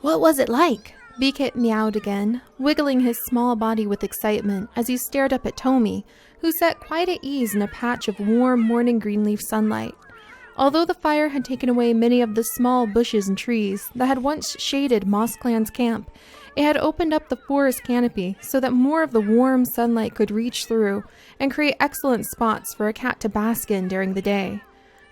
What was it like? Beakit meowed again, wiggling his small body with excitement as he stared up at Tommy, who sat quite at ease in a patch of warm morning greenleaf sunlight. Although the fire had taken away many of the small bushes and trees that had once shaded Moss Clan's camp, it had opened up the forest canopy so that more of the warm sunlight could reach through and create excellent spots for a cat to bask in during the day.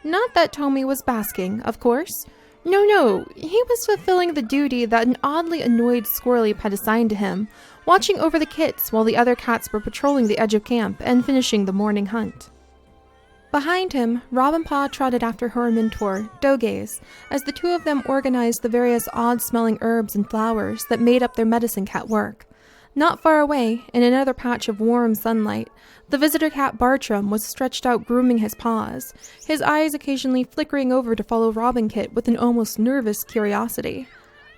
Not that Tommy was basking, of course. No, he was fulfilling the duty that an oddly annoyed squirrel had assigned to him, watching over the kits while the other cats were patrolling the edge of camp and finishing the morning hunt. Behind him, Robinpaw trotted after her mentor, Dogaze, as the two of them organized the various odd-smelling herbs and flowers that made up their medicine cat work. Not far away, in another patch of warm sunlight, the visitor cat Bartram was stretched out grooming his paws, his eyes occasionally flickering over to follow Robinkit with an almost nervous curiosity.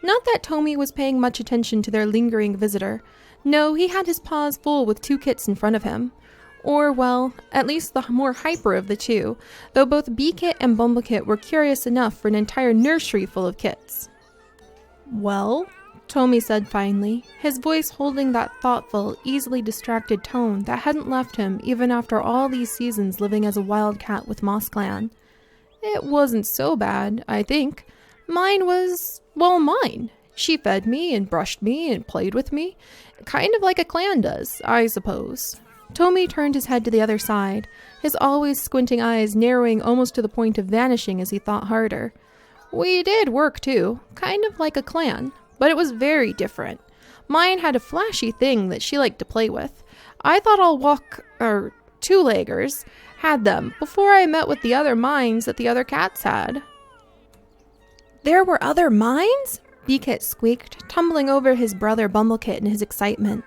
Not that Tommy was paying much attention to their lingering visitor. No, he had his paws full with two kits in front of him. Or, well, at least the more hyper of the two, though both Beakit and Bumblecit were curious enough for an entire nursery full of kits. "Well?" Tommy said finally, his voice holding that thoughtful, easily distracted tone that hadn't left him even after all these seasons living as a wildcat with Moss Clan. "It wasn't so bad, I think. Mine was, well, mine. She fed me and brushed me and played with me, kind of like a clan does, I suppose." Tommy turned his head to the other side, his always squinting eyes narrowing almost to the point of vanishing as he thought harder. "We did work too, kind of like a clan. But it was very different. Mine had a flashy thing that she liked to play with. I thought two-leggers had them before I met with the other mines that the other cats had." "There were other mines?" Beakit squeaked, tumbling over his brother Bumblecit in his excitement.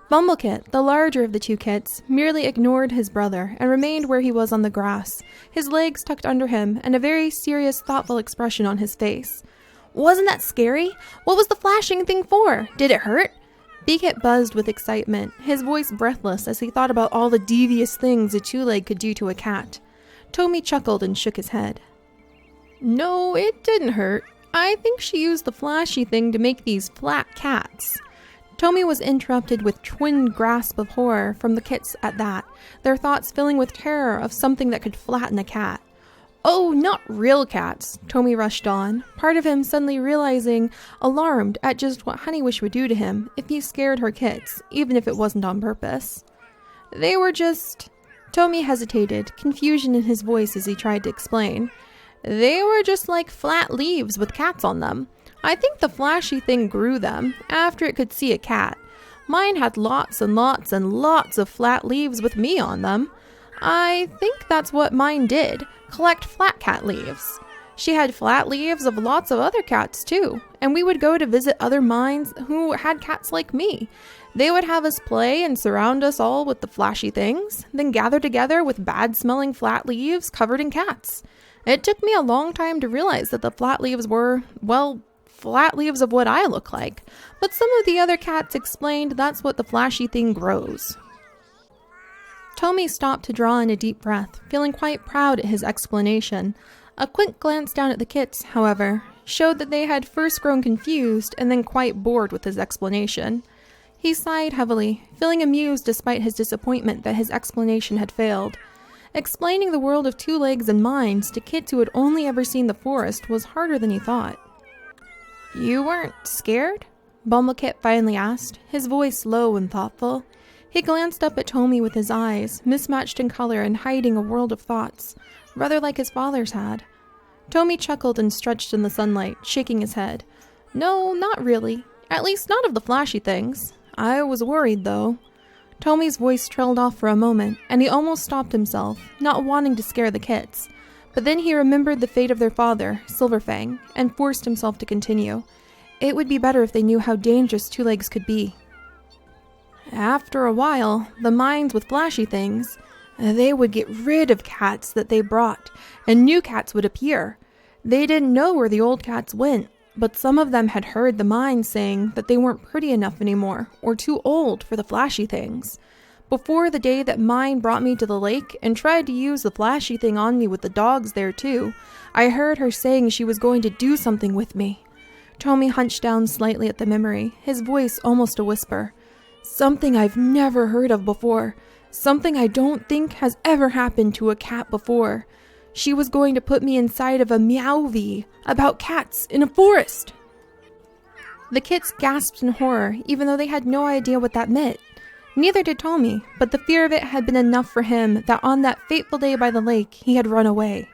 Bumblecit, the larger of the two kits, merely ignored his brother and remained where he was on the grass, his legs tucked under him and a very serious, thoughtful expression on his face. "Wasn't that scary? What was the flashing thing for? Did it hurt?" Beakit buzzed with excitement, his voice breathless as he thought about all the devious things a two-leg could do to a cat. Tommy chuckled and shook his head. "No, it didn't hurt. I think she used the flashy thing to make these flat cats." Tommy was interrupted with twin grasp of horror from the kits at that, their thoughts filling with terror of something that could flatten a cat. "Oh, not real cats," Tommy rushed on, part of him suddenly realizing, alarmed at just what Honeywish would do to him if he scared her kits, even if it wasn't on purpose. "They were just..." Tommy hesitated, confusion in his voice as he tried to explain. "They were just like flat leaves with cats on them. I think the flashy thing grew them, after it could see a cat. Mine had lots and lots and lots of flat leaves with me on them. I think that's what mine did. Collect flat cat leaves. She had flat leaves of lots of other cats too, and we would go to visit other mines who had cats like me. They would have us play and surround us all with the flashy things, then gather together with bad-smelling flat leaves covered in cats. It took me a long time to realize that the flat leaves were, well, flat leaves of what I look like, but some of the other cats explained that's what the flashy thing grows." Tommy stopped to draw in a deep breath, feeling quite proud at his explanation. A quick glance down at the kits, however, showed that they had first grown confused and then quite bored with his explanation. He sighed heavily, feeling amused despite his disappointment that his explanation had failed. Explaining the world of two legs and mines to kids who had only ever seen the forest was harder than he thought. "You weren't scared?" Bumblecit finally asked, his voice low and thoughtful. He glanced up at Tommy with his eyes, mismatched in color and hiding a world of thoughts, rather like his father's had. Tommy chuckled and stretched in the sunlight, shaking his head. "No, not really. At least not of the flashy things. I was worried, though." Tommy's voice trailed off for a moment, and he almost stopped himself, not wanting to scare the kits. But then he remembered the fate of their father, Silverfang, and forced himself to continue. It would be better if they knew how dangerous two legs could be. "After a while, the mines with flashy things, they would get rid of cats that they brought, and new cats would appear. They didn't know where the old cats went, but some of them had heard the mines saying that they weren't pretty enough anymore, or too old for the flashy things. Before the day that mine brought me to the lake and tried to use the flashy thing on me with the dogs there too, I heard her saying she was going to do something with me. Tommy hunched down slightly at the memory, his voice almost a whisper. Something I've never heard of before. Something I don't think has ever happened to a cat before. She was going to put me inside of a meowvie about cats in a forest. The kids gasped in horror, even though they had no idea what that meant. Neither did Tommy, but the fear of it had been enough for him that on that fateful day by the lake, he had run away.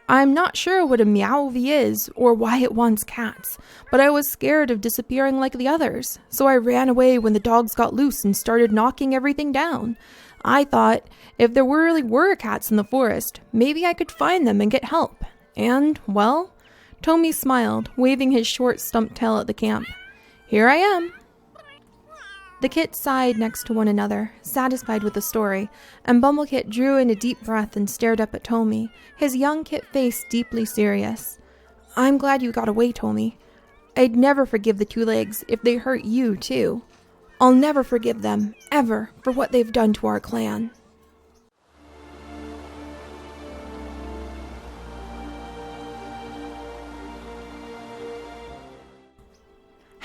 I'm not sure what a meowvie is or why it wants cats, but I was scared of disappearing like the others, so I ran away when the dogs got loose and started knocking everything down. I thought, if there really were cats in the forest, maybe I could find them and get help. And, well, Tommy smiled, waving his short stump tail at the camp. Here I am. The kits sighed next to one another, satisfied with the story, and Bumblecit drew in a deep breath and stared up at Tommy, his young kit face deeply serious. I'm glad you got away, Tommy. I'd never forgive the two legs if they hurt you, too. I'll never forgive them, ever, for what they've done to our clan.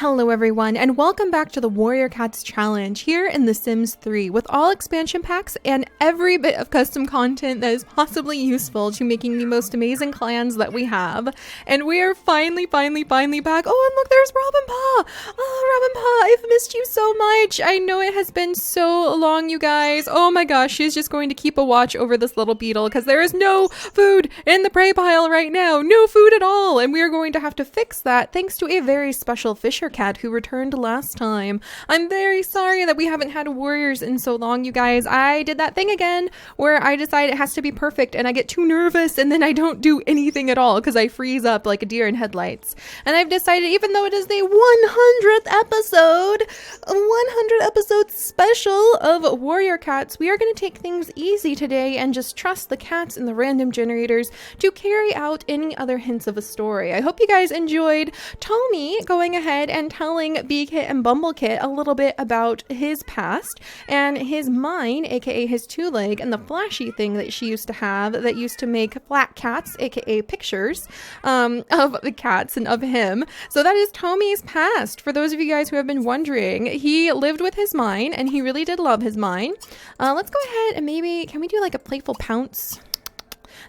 Hello everyone, and welcome back to the Warrior Cats Challenge here in The Sims 3 with all expansion packs and every bit of custom content that is possibly useful to making the most amazing clans that we have. And we are finally back. Oh, and look, there's Robin Paw! Oh, Robin Paw, I've missed you so much. I know it has been so long, you guys. Oh my gosh, she's just going to keep a watch over this little beetle because there is no food in the prey pile right now. No food at all. And we are going to have to fix that thanks to a very special fisher cat who returned last time. I'm very sorry that we haven't had warriors in so long, you guys. I did that thing again where I decide it has to be perfect and I get too nervous and then I don't do anything at all because I freeze up like a deer in headlights. And I've decided, even though it is the 100th episode, a 100 episode special of Warrior Cats, we are going to take things easy today and just trust the cats and the random generators to carry out any other hints of a story. I hope you guys enjoyed Tommy going ahead and telling Bee-Kit and Bumblecit a little bit about his past and his mine, aka his two-leg, and the flashy thing that she used to have that used to make flat cats, aka pictures of the cats and of him. So that is Tommy's past. For those of you guys who have been wondering, he lived with his mine and he really did love his mine. Let's go ahead and maybe, can we do like a playful pounce?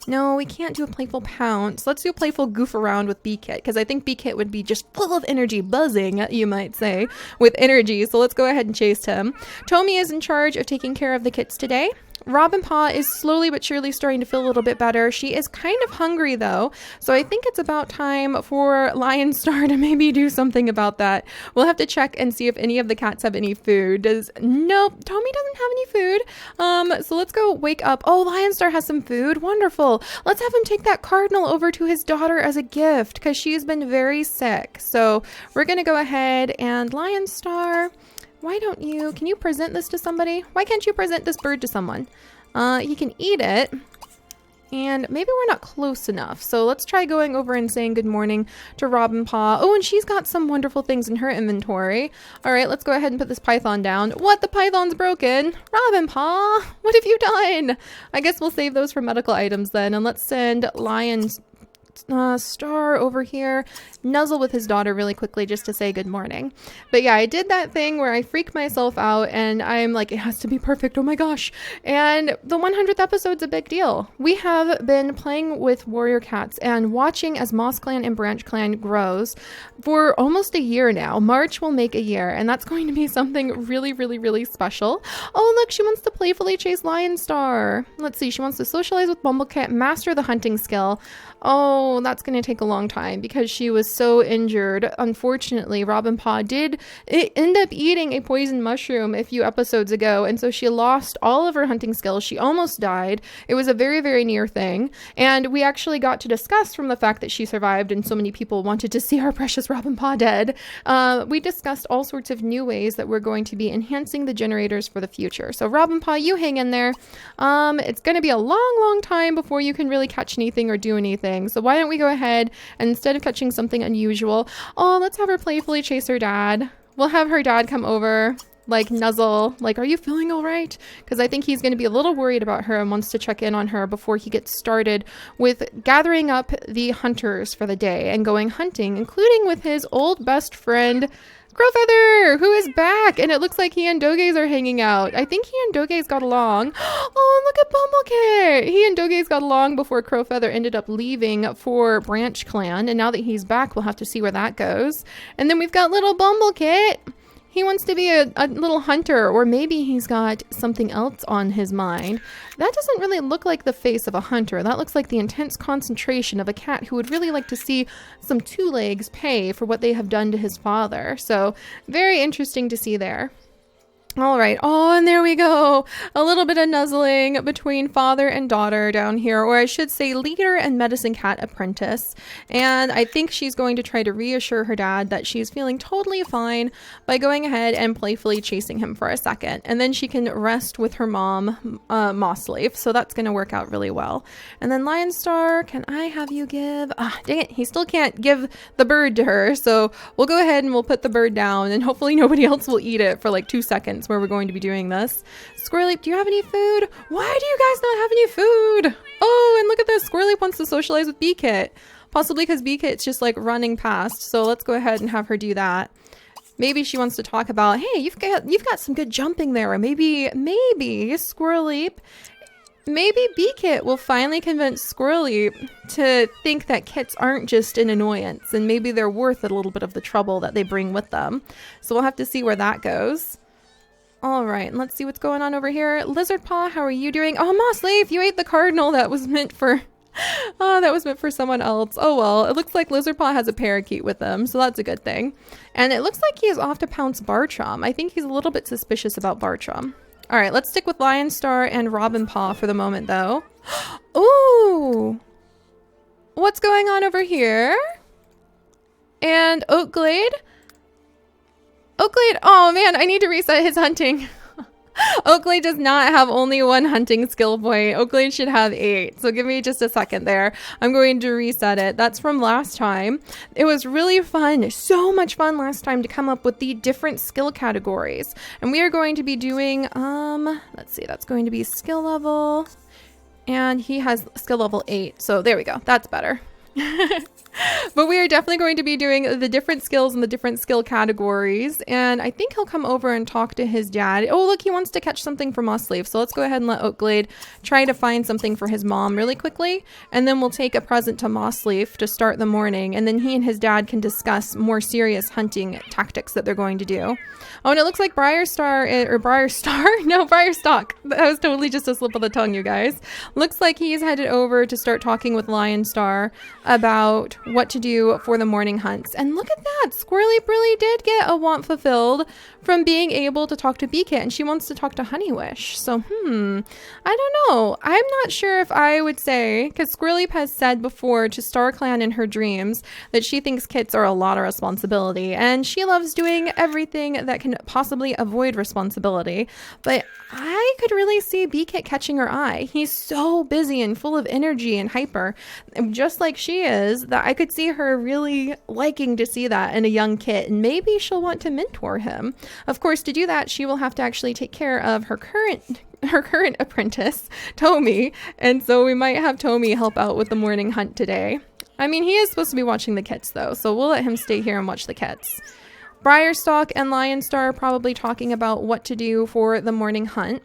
No, we can't do a playful pounce. Let's do a playful goof around with Bee-Kit, because I think Bee-Kit would be just full of energy, buzzing, you might say, with energy. So let's go ahead and chase him. Tommy is in charge of taking care of the kits today. Robin Paw is slowly but surely starting to feel a little bit better. She is kind of hungry though, so I think it's about time for Lion Star to maybe do something about that. We'll have to check and see if any of the cats have any food. Nope, Tommy doesn't have any food. So let's go wake up. Oh, Lion Star has some food. Wonderful. Let's have him take that cardinal over to his daughter as a gift because she's been very sick. So we're gonna go ahead and Lion Star, why don't you, can you present this to somebody? Why can't you present this bird to someone? He can eat it, and maybe we're not close enough. So let's try going over and saying good morning to Robin Paw. Oh, and she's got some wonderful things in her inventory. All right, let's go ahead and put this python down. What? The python's broken? Robin Paw, what have you done? I guess we'll save those for medical items then, and let's send Lion Star over here, nuzzle with his daughter really quickly just to say good morning. But yeah, I did that thing where I freak myself out and I'm like, it has to be perfect, oh my gosh. And the 100th episode's a big deal. We have been playing with Warrior Cats and watching as Moss Clan and Branch Clan grows for almost a year now. March will make a year, and that's going to be something really special. Oh look, she wants to playfully chase Lion Star. Let's see, she wants to socialize with Bumblecit, master the hunting skill. Oh, that's going to take a long time because she was so injured. Unfortunately, Robin Paw did end up eating a poison mushroom a few episodes ago, and so she lost all of her hunting skills. She almost died. It was a very near thing, and we actually got to discuss from the fact that she survived and so many people wanted to see our precious Robin Paw dead. We discussed all sorts of new ways that we're going to be enhancing the generators for the future. So Robin Paw, you hang in there. It's going to be a long time before you can really catch anything or do anything. So why don't we go ahead and instead of catching something unusual, let's have her playfully chase her dad. We'll have her dad come over. like nuzzle, like, are you feeling all right? Because I think he's going to be a little worried about her and wants to check in on her before he gets started with gathering up the hunters for the day and going hunting, including with his old best friend, Crowfeather, who is back, and it looks like he and Dogaze are hanging out. I think he and Dogaze got along. Oh, and look at Bumblecate. He and Dogaze got along before Crowfeather ended up leaving for Branch Clan, and now that he's back, we'll have to see where that goes. And then we've got little Bumblecate. He wants to be a little hunter, or maybe he's got something else on his mind. That doesn't really look like the face of a hunter. That looks like the intense concentration of a cat who would really like to see some two legs pay for what they have done to his father. So very interesting to see there. All right. Oh, and there we go. A little bit of nuzzling between father and daughter down here, or I should say leader and medicine cat apprentice. And I think she's going to try to reassure her dad that she's feeling totally fine by going ahead and playfully chasing him for a second. And then she can rest with her mom, Mossleaf. So that's going to work out really well. And then Lion Star, can I have you give... dang it. He still can't give the bird to her. So we'll go ahead and we'll put the bird down, and hopefully nobody else will eat it for like 2 seconds where we're going to be doing this. Squirreleap, do you have any food? Why do you guys not have any food? Oh, and look at this. Squirreleap wants to socialize with Beakit. Possibly because Beakit's just like running past. So let's go ahead and have her do that. Maybe she wants to talk about, hey, you've got some good jumping there. Or maybe Squirreleap, maybe Beakit will finally convince Squirreleap to think that kits aren't just an annoyance, and maybe they're worth a little bit of the trouble that they bring with them. So we'll have to see where that goes. All right, and let's see what's going on over here. Lizardpaw, how are you doing? Oh, Mossleaf, you ate the cardinal that was meant for... Oh, that was meant for someone else. Oh, well, it looks like Lizardpaw has a parakeet with him, so that's a good thing. And it looks like he is off to pounce Bartram. I think he's a little bit suspicious about Bartram. All right, let's stick with Lion Star and Robinpaw for the moment, though. Ooh! What's going on over here? And Oakglade? Oakglade, oh man, I need to reset his hunting. Oakglade does not have only 1 hunting skill point. Oakglade should have 8. So give me just a second there. I'm going to reset it. That's from last time. It was really fun. So much fun last time to come up with the different skill categories. And we are going to be doing, let's see, that's going to be skill level. And he has skill level 8. So there we go. That's better. But we are definitely going to be doing the different skills and the different skill categories. And I think he'll come over and talk to his dad. Oh, look, he wants to catch something for Mossleaf. So let's go ahead and let Oakglade try to find something for his mom really quickly. And then we'll take a present to Mossleaf to start the morning. And then he and his dad can discuss more serious hunting tactics that they're going to do. Oh, and it looks like Briarstar, No, Briarstock. That was totally just a slip of the tongue, you guys. Looks like he's headed over to start talking with Lion Star about what to do for the morning hunts. And look at that, Squirreleap really did get a want fulfilled from being able to talk to Beakit, and she wants to talk to Honeywish. So, I don't know. I'm not sure if I would say, because Squirreleap has said before to StarClan in her dreams that she thinks kits are a lot of responsibility, and she loves doing everything that can possibly avoid responsibility. But I could really see Beakit catching her eye. He's so busy and full of energy and hyper, just like she is, that I could see her really liking to see that in a young kit, and maybe she'll want to mentor him. Of course, to do that, she will have to actually take care of her current apprentice, Tommy, and so we might have Tommy help out with the morning hunt today. I mean, he is supposed to be watching the kits, though, so we'll let him stay here and watch the kits. Briarstalk and Lion Star are probably talking about what to do for the morning hunt.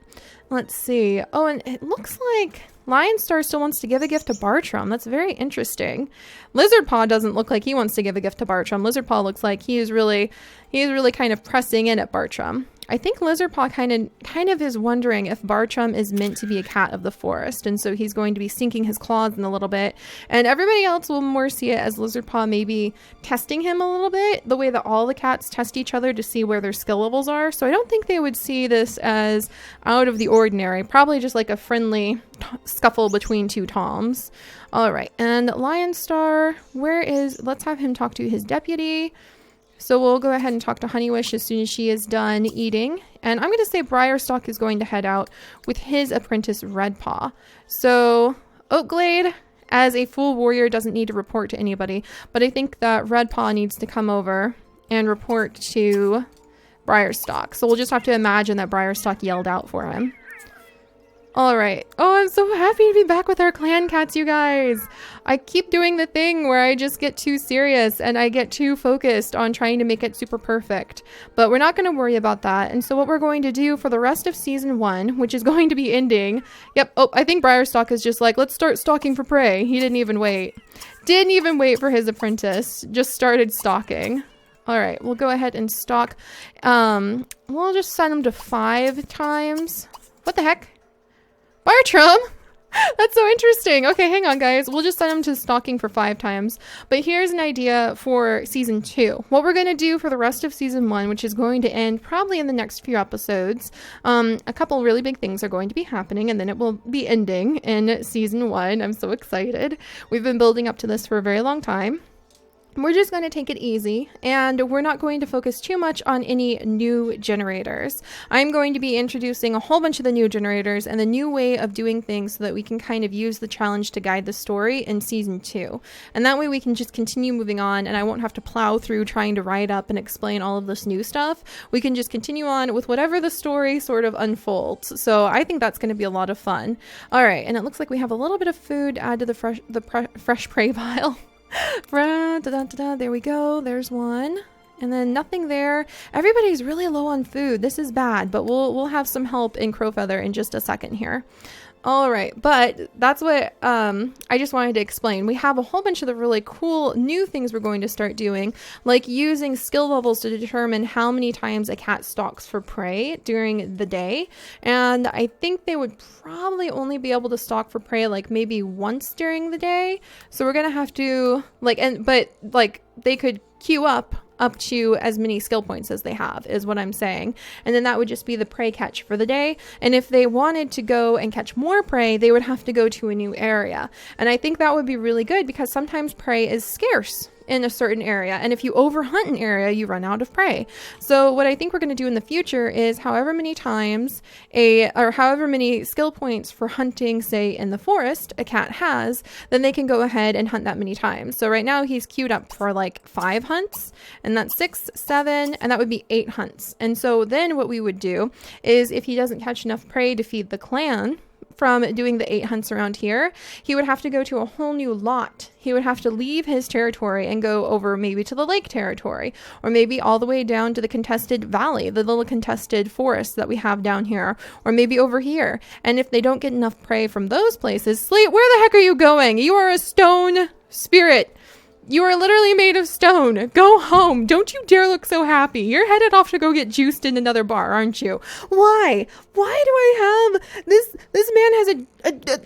Let's see. Oh, and it looks like Lion Star still wants to give a gift to Bartram. That's very interesting. Lizardpaw doesn't look like he wants to give a gift to Bartram. Lizardpaw looks like he is really kind of pressing in at Bartram. I think Lizardpaw kind of is wondering if Bartram is meant to be a cat of the forest, and so he's going to be sinking his claws in a little bit, and everybody else will more see it as Lizardpaw maybe testing him a little bit, the way that all the cats test each other to see where their skill levels are. So I don't think they would see this as out of the ordinary, probably just like a friendly scuffle between two toms. All right, and Lion Star, let's have him talk to his deputy. So we'll go ahead and talk to Honeywish as soon as she is done eating. And I'm going to say Briarstalk is going to head out with his apprentice Redpaw. So Oakglade, as a full warrior, doesn't need to report to anybody. But I think that Redpaw needs to come over and report to Briarstock. So we'll just have to imagine that Briarstock yelled out for him. All right. Oh, I'm so happy to be back with our clan cats, you guys. I keep doing the thing where I just get too serious and I get too focused on trying to make it super perfect. But we're not going to worry about that. And so what we're going to do for the rest of season 1, which is going to be ending. Yep. Oh, I think Briarstock is just like, let's start stalking for prey. He didn't even wait. Didn't even wait for his apprentice. Just started stalking. All right. We'll go ahead and stalk. We'll just send him to 5 times. What the heck? Bartram! That's so interesting. Okay, hang on, guys. We'll just send him to stalking for 5 times. But here's an idea for season 2. What we're going to do for the rest of season 1, which is going to end probably in the next few episodes. A couple really big things are going to be happening, and then it will be ending in season 1. I'm so excited. We've been building up to this for a very long time. We're just going to take it easy, and we're not going to focus too much on any new generators. I'm going to be introducing a whole bunch of the new generators and the new way of doing things so that we can kind of use the challenge to guide the story in season 2. And that way we can just continue moving on, and I won't have to plow through trying to write up and explain all of this new stuff. We can just continue on with whatever the story sort of unfolds. So I think that's going to be a lot of fun. All right, and it looks like we have a little bit of food to add to the fresh prey pile. There we go. There's one. And then nothing there. Everybody's really low on food. This is bad, but we'll have some help in Crowfeather in just a second here. All right, but that's what I just wanted to explain. We have a whole bunch of the really cool new things we're going to start doing, like using skill levels to determine how many times a cat stalks for prey during the day. And I think they would probably only be able to stalk for prey like maybe once during the day. So we're gonna have to but they could queue up to as many skill points as they have, is what I'm saying. And then that would just be the prey catch for the day. And if they wanted to go and catch more prey, they would have to go to a new area. And I think that would be really good because sometimes prey is scarce in a certain area, and if you overhunt an area, you run out of prey. So what I think we're going to do in the future is however many times however many skill points for hunting, say in the forest, a cat has, then they can go ahead and hunt that many times. So right now he's queued up for like 5 hunts, and that's 6, 7, and that would be 8 hunts. And so then what we would do is if he doesn't catch enough prey to feed the clan from doing the 8 hunts around here, he would have to go to a whole new lot. He would have to leave his territory and go over maybe to the lake territory, or maybe all the way down to the contested valley, the little contested forest that we have down here, or maybe over here. And if they don't get enough prey from those places, Slate, where the heck are you going? You are a stone spirit. You are literally made of stone. Go home. Don't you dare look so happy. You're headed off to go get juiced in another bar, aren't you? Why? Why do I have this? This man has an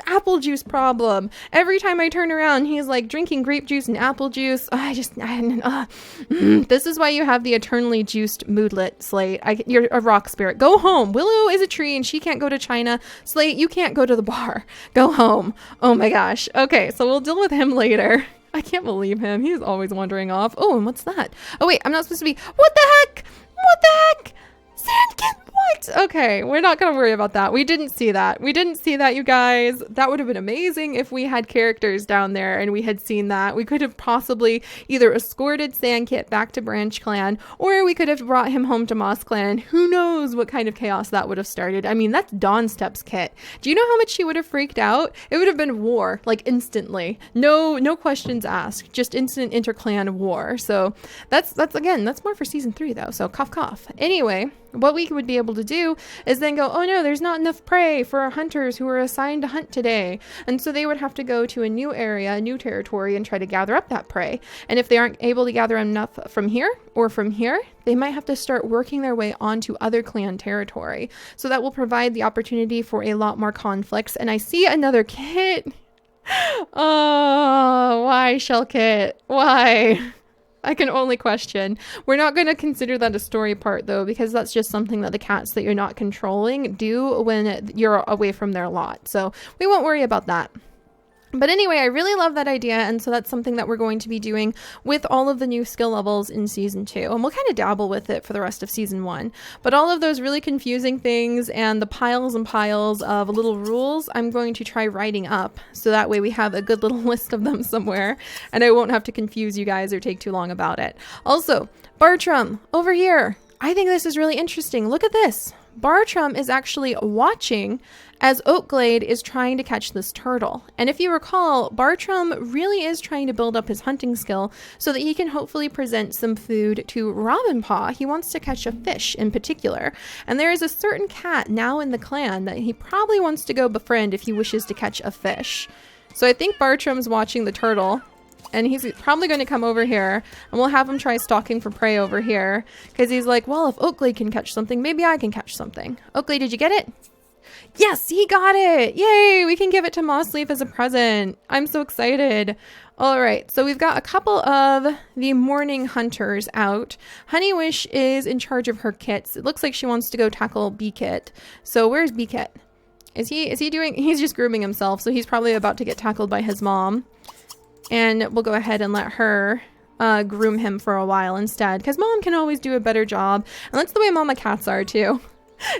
apple juice problem. Every time I turn around, he's like drinking grape juice and apple juice. This is why you have the eternally juiced moodlet, Slate. You're a rock spirit. Go home. Willow is a tree and she can't go to China. Slate, you can't go to the bar. Go home. Oh my gosh. Okay, so we'll deal with him later. I can't believe him. He's always wandering off. Oh, and what's that? Oh, wait, I'm not supposed to be... What the heck? What the heck? Sandkin, what? Okay, we're not going to worry about that. We didn't see that. We didn't see that, you guys. That would have been amazing if we had characters down there and we had seen that. We could have possibly either escorted Sandkit back to Branch Clan, or we could have brought him home to Moss Clan. Who knows what kind of chaos that would have started. I mean, that's Dawnstep's kit. Do you know how much she would have freaked out? It would have been war, like instantly. No questions asked. Just instant interclan war. So that's more for season 3 though. So cough, cough. Anyway, what we would be able to do is then go, oh no, there's not enough prey for our hunters who are assigned to hunt today. And so they would have to go to a new area, a new territory, and try to gather up that prey. And if they aren't able to gather enough from here or from here, they might have to start working their way onto other clan territory. So that will provide the opportunity for a lot more conflicts. And I see another kit. Oh, why, Shell Kit? Why? I can only question. We're not going to consider that a story part though, because that's just something that the cats that you're not controlling do when you're away from their lot. So we won't worry about that. But anyway, I really love that idea, and so that's something that we're going to be doing with all of the new skill levels in season 2, and we'll kind of dabble with it for the rest of season 1. But all of those really confusing things and the piles and piles of little rules, I'm going to try writing up, so that way we have a good little list of them somewhere, and I won't have to confuse you guys or take too long about it. Also, Bartram, over here. I think this is really interesting. Look at this. Bartram is actually watching as Oakglade is trying to catch this turtle. And if you recall, Bartram really is trying to build up his hunting skill so that he can hopefully present some food to Robinpaw. He wants to catch a fish in particular. And there is a certain cat now in the clan that he probably wants to go befriend if he wishes to catch a fish. So I think Bartram's watching the turtle. And he's probably going to come over here, and we'll have him try stalking for prey over here. Because he's like, well, if Oakglade can catch something, maybe I can catch something. Oakglade, did you get it? Yes, he got it! Yay! We can give it to Mossleaf as a present. I'm so excited. All right, so we've got a couple of the morning hunters out. Honeywish is in charge of her kits. It looks like she wants to go tackle Beakit. So where's Beakit? Is he doing... He's just grooming himself, so he's probably about to get tackled by his mom. And we'll go ahead and let her groom him for a while instead. Because mom can always do a better job. And that's the way mama cats are too.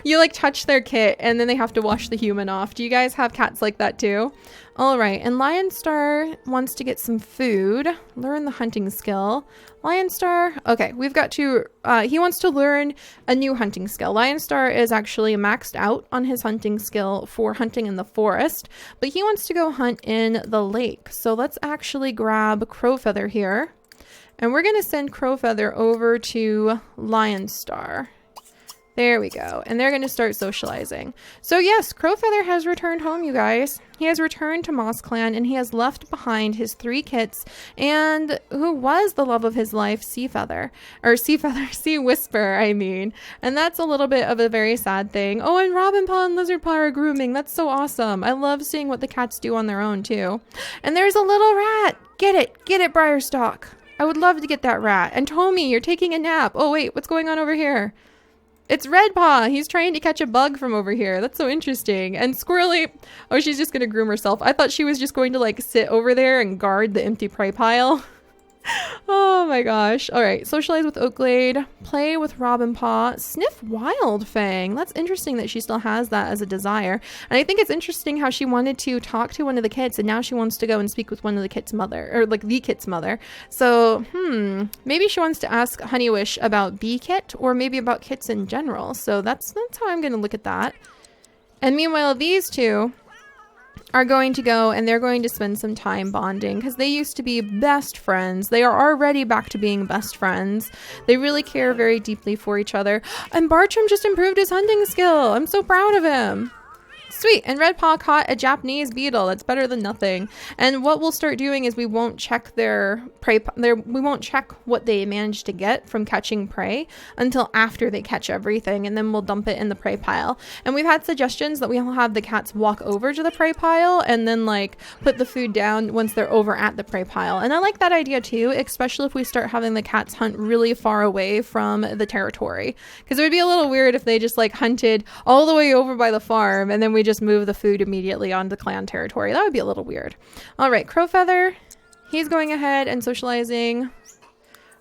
You like touch their kit and then they have to wash the human off. Do you guys have cats like that too? Alright, and Lionstar wants to get some food. Learn the hunting skill. Lionstar, okay, we've got to, he wants to learn a new hunting skill. Lionstar is actually maxed out on his hunting skill for hunting in the forest, but he wants to go hunt in the lake. So let's actually grab Crowfeather here, and we're going to send Crowfeather over to Lionstar. There we go. And they're going to start socializing. So yes, Crowfeather has returned home, you guys. He has returned to Moss Clan, and he has left behind his 3 kits and who was the love of his life, Sea Whisper, I mean. And that's a little bit of a very sad thing. Oh, and Robinpaw and Lizardpaw are grooming. That's so awesome. I love seeing what the cats do on their own too. And there's a little rat. Get it, Briarstock. I would love to get that rat. And Tommy, you're taking a nap. Oh wait, what's going on over here? It's Redpaw. He's trying to catch a bug from over here. That's so interesting. And Squirrely, oh, she's just going to groom herself. I thought she was just going to like sit over there and guard the empty prey pile. Oh my gosh. All right. Socialize with Oakglade. Play with Robinpaw. Sniff Wildfang. That's interesting that she still has that as a desire. And I think it's interesting how she wanted to talk to one of the kits and now she wants to go and speak with one of the kit's mother, or like the kit's mother. So, maybe she wants to ask Honeywish about Beakit or maybe about kits in general. So that's how I'm going to look at that. And meanwhile, these two are going to go and they're going to spend some time bonding because they used to be best friends. They are already back to being best friends. They really care very deeply for each other. And Bartram just improved his hunting skill. I'm so proud of him. Sweet. And Redpaw caught a Japanese beetle. That's better than nothing. And what we'll start doing is we won't check their prey. We won't check what they managed to get from catching prey until after they catch everything. And then we'll dump it in the prey pile. And we've had suggestions that we'll have the cats walk over to the prey pile and then like put the food down once they're over at the prey pile. And I like that idea too, especially if we start having the cats hunt really far away from the territory. Because it would be a little weird if they just like hunted all the way over by the farm and then we just move the food immediately onto clan territory. That would be a little weird. All right, Crowfeather, he's going ahead and socializing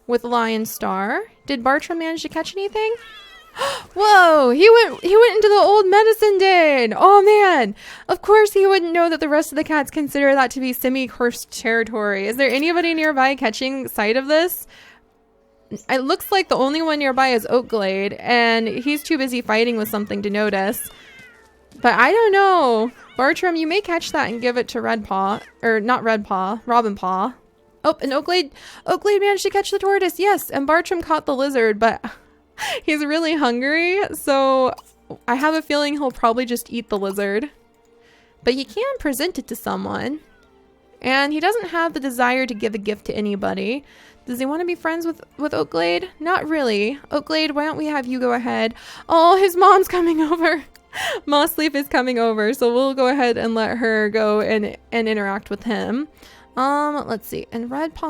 with Lionstar. Did Bartram manage to catch anything? Whoa, he went into the old medicine den. Oh man, of course he wouldn't know that the rest of the cats consider that to be semi-cursed territory. Is there anybody nearby catching sight of this? It looks like the only one nearby is Oakglade, and he's too busy fighting with something to notice. But I don't know. Bartram, you may catch that and give it to Redpaw. Or not Redpaw, Robinpaw. Oh, and Oakglade managed to catch the tortoise. Yes, and Bartram caught the lizard, but he's really hungry. So I have a feeling he'll probably just eat the lizard. But he can present it to someone. And he doesn't have the desire to give a gift to anybody. Does he want to be friends with Oakglade? Not really. Oakglade, why don't we have you go ahead? Oh, his mom's coming over. Mossleaf is coming over, so we'll go ahead and let her go and interact with him. Let's see. And Redpaw.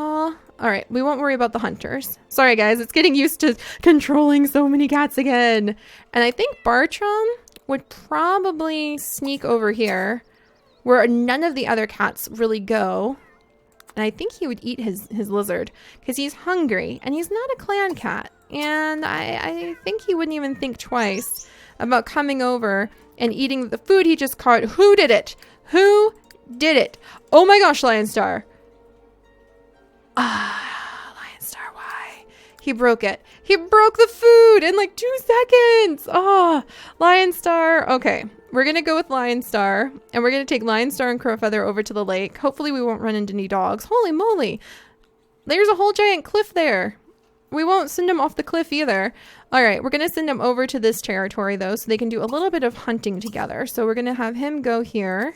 All right, we won't worry about the hunters. Sorry, guys. It's getting used to controlling so many cats again. And I think Bartram would probably sneak over here where none of the other cats really go. And I think he would eat his lizard because he's hungry and he's not a clan cat. And I think he wouldn't even think twice about coming over and eating the food he just caught. Who did it? Who did it? Oh my gosh, Lionstar. Lionstar, why? He broke it. He broke the food in like 2 seconds. Oh, Lion Star. Okay, we're going to go with Lion Star. And we're going to take Lion Star and Crowfeather over to the lake. Hopefully we won't run into any dogs. Holy moly. There's a whole giant cliff there. We won't send them off the cliff either. All right, we're going to send them over to this territory, though, so they can do a little bit of hunting together. So we're going to have him go here.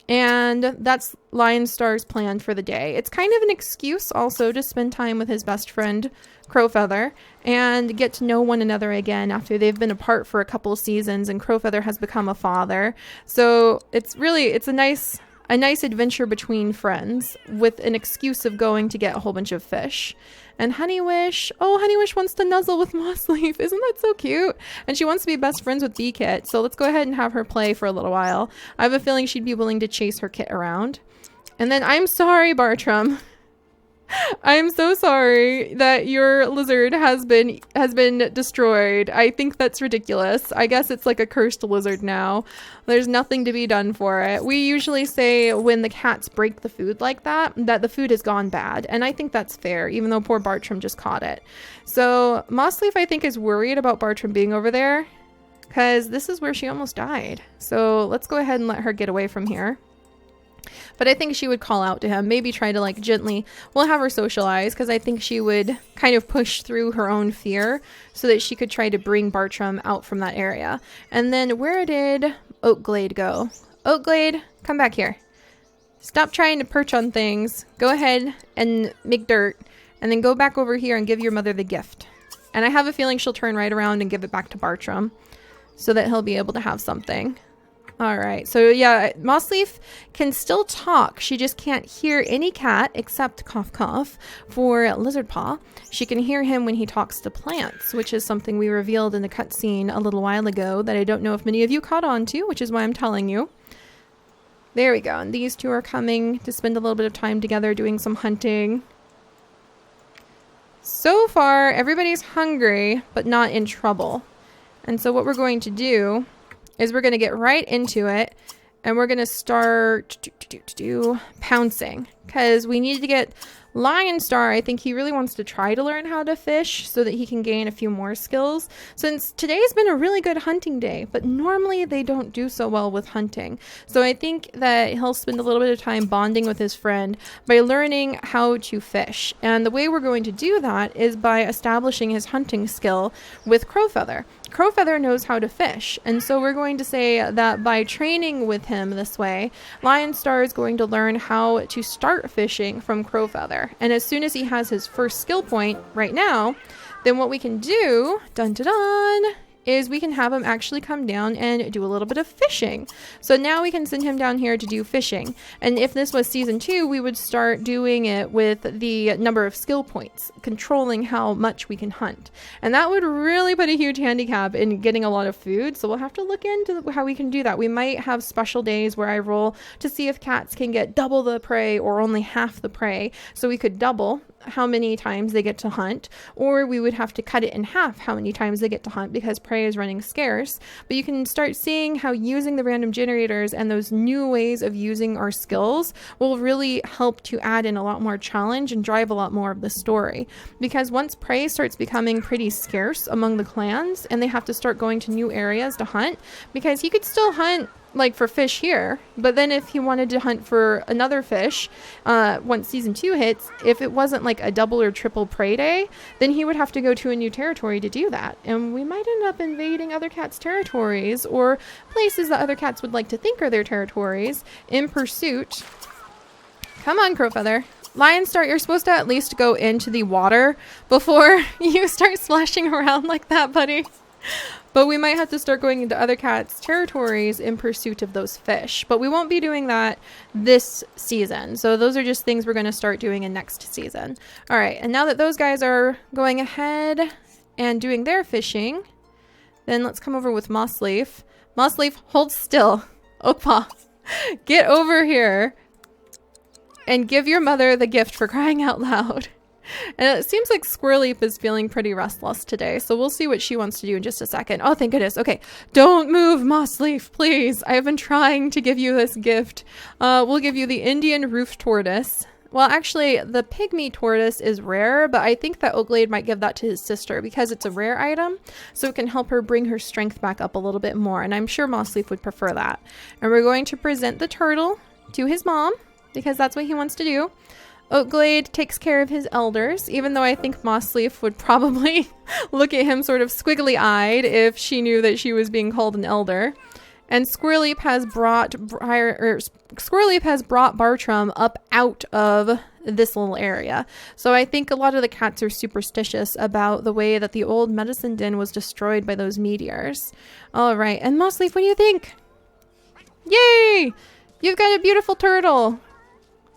And that's Lion Star's plan for the day. It's kind of an excuse also to spend time with his best friend, Crowfeather, and get to know one another again after they've been apart for a couple seasons and Crowfeather has become a father. So it's a nice adventure between friends with an excuse of going to get a whole bunch of fish. And Honeywish, Honeywish wants to nuzzle with Mossleaf. Isn't that so cute? And she wants to be best friends with Beakit. So let's go ahead and have her play for a little while. I have a feeling she'd be willing to chase her kit around. And then I'm sorry, Bartram. I'm so sorry that your lizard has been destroyed. I think that's ridiculous. I guess it's like a cursed lizard now. There's nothing to be done for it. We usually say when the cats break the food like that the food has gone bad. And I think that's fair, even though poor Bartram just caught it. So Mossleaf, I think, is worried about Bartram being over there because this is where she almost died. So let's go ahead and let her get away from here. But I think she would call out to him, maybe try to like gently, we'll have her socialize because I think she would kind of push through her own fear so that she could try to bring Bartram out from that area. And then where did Oakglade go? Oakglade, come back here. Stop trying to perch on things. Go ahead and make dirt and then go back over here and give your mother the gift. And I have a feeling she'll turn right around and give it back to Bartram so that he'll be able to have something. All right, so yeah, Mossleaf can still talk. She just can't hear any cat except Cough Cough for Lizardpaw. She can hear him when he talks to plants, which is something we revealed in the cutscene a little while ago that I don't know if many of you caught on to, which is why I'm telling you. There we go, and these two are coming to spend a little bit of time together doing some hunting. So far, everybody's hungry, but not in trouble. And so what we're going to do is we're going to get right into it and we're going to start pouncing because we need to get Lion Star. I think he really wants to try to learn how to fish so that he can gain a few more skills, since today's been a really good hunting day, but normally they don't do so well with hunting. So I think that he'll spend a little bit of time bonding with his friend by learning how to fish. And the way we're going to do that is by establishing his hunting skill with Crowfeather. Crowfeather knows how to fish, and so we're going to say that by training with him this way, Lion Star is going to learn how to start fishing from Crowfeather. And as soon as he has his first skill point right now, then what we can do, dun dun dun, is we can have him actually come down and do a little bit of fishing. So now we can send him down here to do fishing. And if this was season 2, we would start doing it with the number of skill points, controlling how much we can hunt. And that would really put a huge handicap in getting a lot of food. So we'll have to look into how we can do that. We might have special days where I roll to see if cats can get double the prey or only half the prey. So we could double how many times they get to hunt, or we would have to cut it in half how many times they get to hunt because prey is running scarce. But you can start seeing how using the random generators and those new ways of using our skills will really help to add in a lot more challenge and drive a lot more of the story. Because once prey starts becoming pretty scarce among the clans and they have to start going to new areas to hunt, because he could still hunt like for fish here, but then if he wanted to hunt for another fish once season 2 hits, if it wasn't like a double or triple prey day, then he would have to go to a new territory to do that, and we might end up invading other cats' territories or places that other cats would like to think are their territories in pursuit. Come on, Crowfeather. Lion Star, you're supposed to at least go into the water before you start splashing around like that, buddy. But we might have to start going into other cats' territories in pursuit of those fish. But we won't be doing that this season. So those are just things we're going to start doing in next season. All right. And now that those guys are going ahead and doing their fishing, then let's come over with Mossleaf. Mossleaf, hold still. Opa, get over here and give your mother the gift, for crying out loud. And it seems like Squirreleaf is feeling pretty restless today, so we'll see what she wants to do in just a second. Oh, thank goodness. Okay, don't move, Mossleaf, please. I have been trying to give you this gift. We'll give you the Indian Roof Tortoise, Well, actually, the pygmy tortoise is rare, but I think that Oakglade might give that to his sister because it's a rare item, so it can help her bring her strength back up a little bit more, and I'm sure Mossleaf would prefer that. And we're going to present the turtle to his mom because that's what he wants to do. Oakglade takes care of his elders, even though I think Mossleaf would probably look at him sort of squiggly-eyed if she knew that she was being called an elder. And Squirreleap has brought Bartram up out of this little area. So I think a lot of the cats are superstitious about the way that the old medicine den was destroyed by those meteors. All right, and Mossleaf, what do you think? Yay! You've got a beautiful turtle.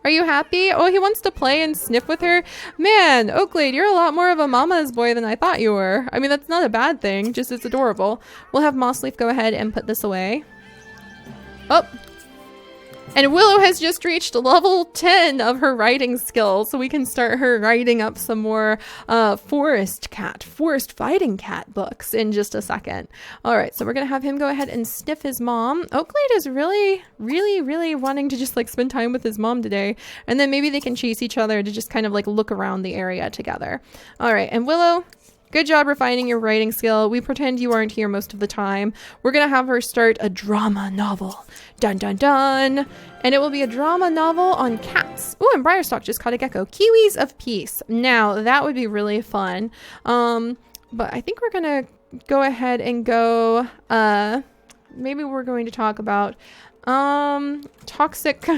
Are you happy? Oh, he wants to play and sniff with her. Man, Oakglade, you're a lot more of a mama's boy than I thought you were. I mean, that's not a bad thing, just it's adorable. We'll have Mossleaf go ahead and put this away. Oh, and Willow has just reached level 10 of her writing skills, so we can start her writing up some more forest fighting cat books in just a second. All right, so we're gonna have him go ahead and sniff his mom. Oakglade is really wanting to just like spend time with his mom today, and then maybe they can chase each other to just kind of like look around the area together. All right, and Willow, good job refining your writing skill. We pretend you aren't here most of the time. We're gonna have her start a drama novel. Dun dun dun. And it will be a drama novel on cats. Oh, and Briarstock just caught a gecko. Kiwis of Peace. Now, that would be really fun. But I think we're gonna go ahead and go, maybe we're going to talk about toxic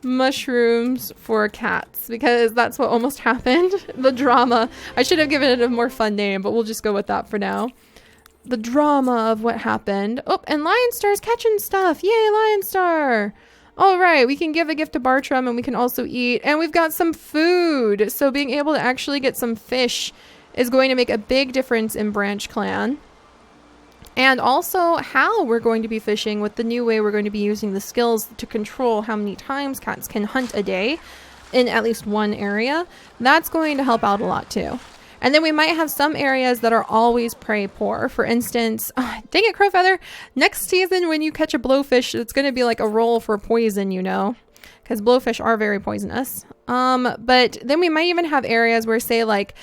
mushrooms for cats, because that's what almost happened. The drama. I should have given it a more fun name, but we'll just go with that for now. The drama of what happened. Oh, and Lionstar's catching stuff. Yay, Lionstar. All right, we can give a gift to Bartram, and we can also eat, and we've got some food. So being able to actually get some fish is going to make a big difference in Branch Clan. And also how we're going to be fishing with the new way we're going to be using the skills to control how many times cats can hunt a day in at least one area. That's going to help out a lot too. And then we might have some areas that are always prey poor. For instance, dang it, Crowfeather, next season when you catch a blowfish, it's going to be like a roll for poison, you know, because blowfish are very poisonous. But then we might even have areas where, say, like,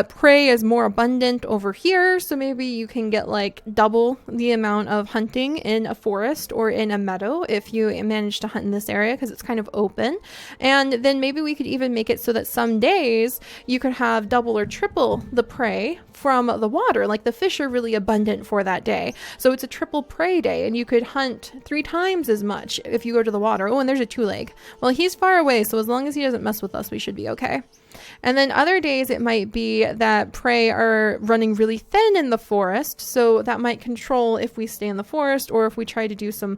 prey is more abundant over here, so maybe you can get, like, double the amount of hunting in a forest or in a meadow if you manage to hunt in this area, because it's kind of open. And then maybe we could even make it so that some days you could have double or triple the prey from the water, like the fish are really abundant for that day. So it's a triple prey day, and you could hunt 3 times as much if you go to the water. Oh, and there's a 2-leg. Well, he's far away, so as long as he doesn't mess with us, we should be okay. And then other days it might be that prey are running really thin in the forest, so that might control if we stay in the forest or if we try to do some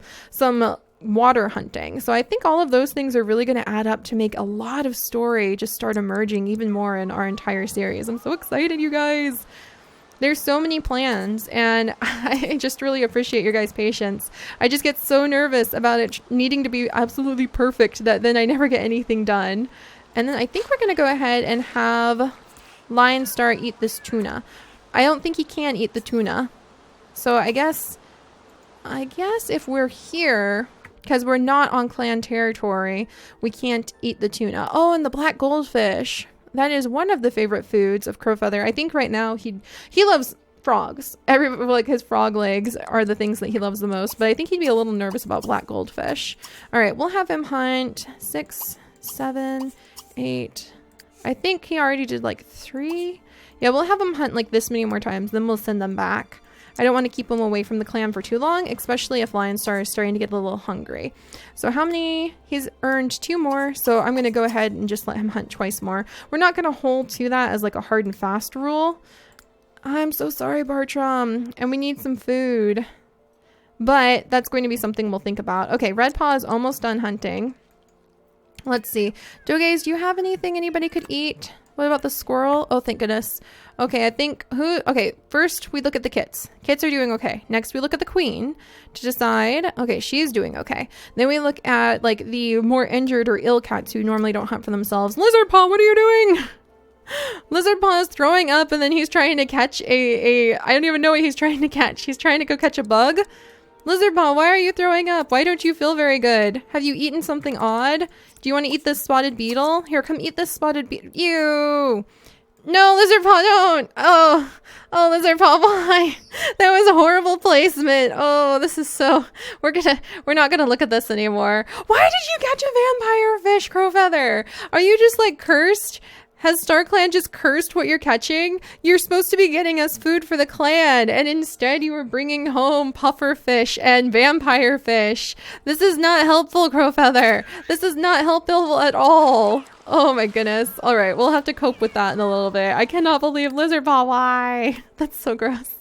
water hunting. So I think all of those things are really going to add up to make a lot of story just start emerging even more in our entire series. I'm so excited, you guys. There's so many plans, and I just really appreciate your guys' patience. I just get so nervous about it needing to be absolutely perfect that then I never get anything done. And then I think we're going to go ahead and have Lionstar eat this tuna. I don't think he can eat the tuna. So I guess if we're here, because we're not on clan territory, we can't eat the tuna. Oh, and the black goldfish. That is one of the favorite foods of Crowfeather. I think right now he loves frogs. Like his frog legs are the things that he loves the most, but I think he'd be a little nervous about black goldfish. All right, we'll have him hunt 6, 7, 8. I think he already did like 3. Yeah, we'll have him hunt like this many more times, then we'll send them back. I don't want to keep him away from the clan for too long, especially if Lionstar is starting to get a little hungry. So how many? He's earned 2 more, so I'm going to go ahead and just let him hunt twice more. We're not going to hold to that as like a hard and fast rule. I'm so sorry, Bartram, and we need some food. But that's going to be something we'll think about. Okay, Redpaw is almost done hunting. Let's see. Dogaze, do you have anything anybody could eat? What about the squirrel? Oh, thank goodness. Okay, I think okay, first we look at the kits. Kits are doing okay. Next we look at the queen to decide, okay, she's doing okay. Then we look at like the more injured or ill cats who normally don't hunt for themselves. Lizardpaw, what are you doing? Lizardpaw is throwing up, and then he's trying to catch I don't even know what he's trying to catch. He's trying to go catch a bug. Lizard Paw, why are you throwing up? Why don't you feel very good? Have you eaten something odd? Do you want to eat this spotted beetle? Here, come eat this spotted beetle. Ew. No, Lizard Paw, don't. Oh, Lizard Paw, why? That was a horrible placement. Oh, this is so... We're not gonna look at this anymore. Why did you catch a vampire fish, Crowfeather? Are you just like cursed? Has StarClan just cursed what you're catching? You're supposed to be getting us food for the clan, and instead you were bringing home puffer fish and vampire fish. This is not helpful, Crowfeather. This is not helpful at all. Oh my goodness. All right, we'll have to cope with that in a little bit. I cannot believe Lizard Paw. Why? That's so gross.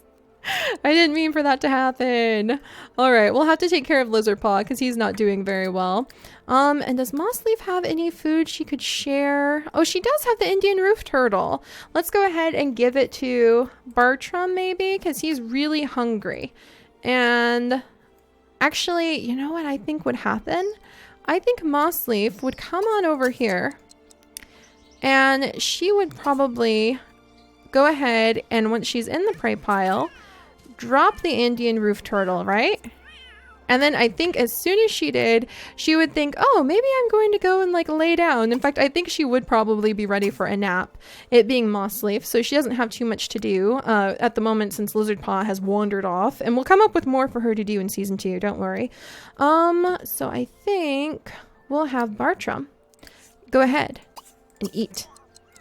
I didn't mean for that to happen. All right, we'll have to take care of Lizard Paw because he's not doing very well. And does Mossleaf have any food she could share? Oh, she does have the Indian roof turtle. Let's go ahead and give it to Bartram maybe because he's really hungry. And actually, you know what I think would happen? I think Mossleaf would come on over here and she would probably go ahead and once she's in the prey pile, drop the Indian roof turtle, right? And then I think as soon as she did, she would think, oh, maybe I'm going to go and like lay down. In fact, I think she would probably be ready for a nap, it being Mossleaf. So she doesn't have too much to do at the moment since Lizard Paw has wandered off. And we'll come up with more for her to do in season 2, don't worry. So I think we'll have Bartram go ahead and eat.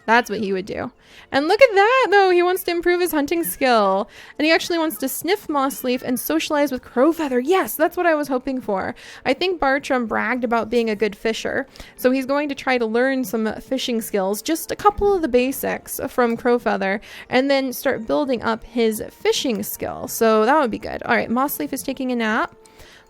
That's what he would do. And look at that, though. He wants to improve his hunting skill. And he actually wants to sniff Mossleaf and socialize with Crowfeather. Yes, that's what I was hoping for. I think Bartram bragged about being a good fisher. So he's going to try to learn some fishing skills, just a couple of the basics from Crowfeather, and then start building up his fishing skill. So that would be good. All right, Mossleaf is taking a nap.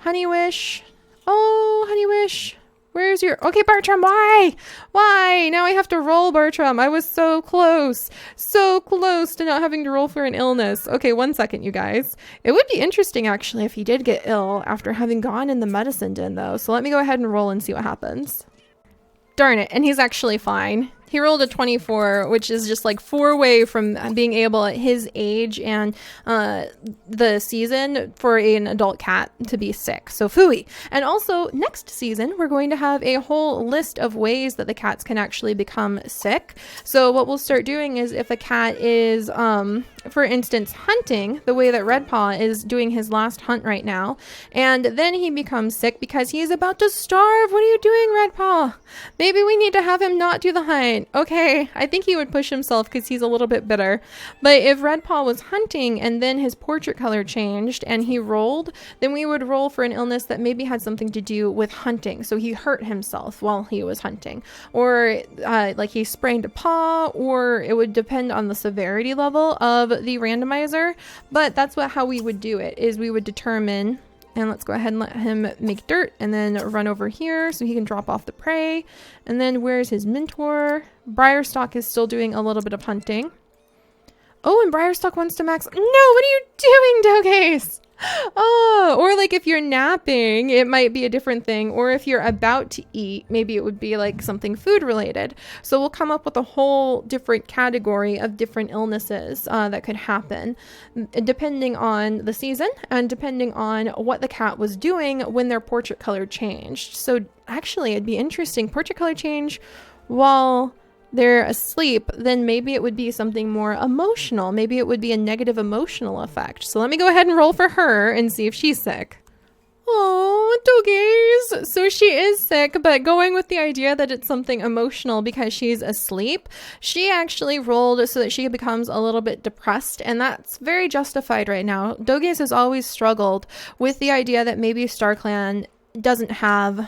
Honeywish. Oh, Honeywish. Where's your... Okay, Bartram, why? Why? Now I have to roll, Bartram. I was so close. So close to not having to roll for an illness. Okay, 1 second, you guys. It would be interesting, actually, if he did get ill after having gone in the medicine den, though. So let me go ahead and roll and see what happens. Darn it, and he's actually fine. He rolled a 24, which is just like 4 away from being able at his age and the season for an adult cat to be sick. So phooey. And also next season, we're going to have a whole list of ways that the cats can actually become sick. So what we'll start doing is if a cat is, for instance, hunting the way that Redpaw is doing his last hunt right now, and then he becomes sick because he's about to starve. What are you doing, Redpaw? Maybe we need to have him not do the hunt. Okay, I think he would push himself because he's a little bit bitter. But if Redpaw was hunting and then his portrait color changed and he rolled, then we would roll for an illness that maybe had something to do with hunting. So he hurt himself while he was hunting. Or like he sprained a paw, or it would depend on the severity level of the randomizer. But that's how we would do it, is we would determine... And let's go ahead and let him make dirt and then run over here so he can drop off the prey. And then where's his mentor? Briarstock is still doing a little bit of hunting. Oh, and Briarstock wants to max. No, what are you doing, Dogaze? Oh, or like if you're napping, it might be a different thing. Or if you're about to eat, maybe it would be like something food related. So we'll come up with a whole different category of different illnesses that could happen depending on the season and depending on what the cat was doing when their portrait color changed. So actually it'd be interesting. Portrait color change while they're asleep, then maybe it would be something more emotional. Maybe it would be a negative emotional effect. So let me go ahead and roll for her and see if she's sick. Oh, Dogaze. So she is sick, but going with the idea that it's something emotional because she's asleep, she actually rolled so that she becomes a little bit depressed, and that's very justified right now. Dogaze has always struggled with the idea that maybe StarClan doesn't have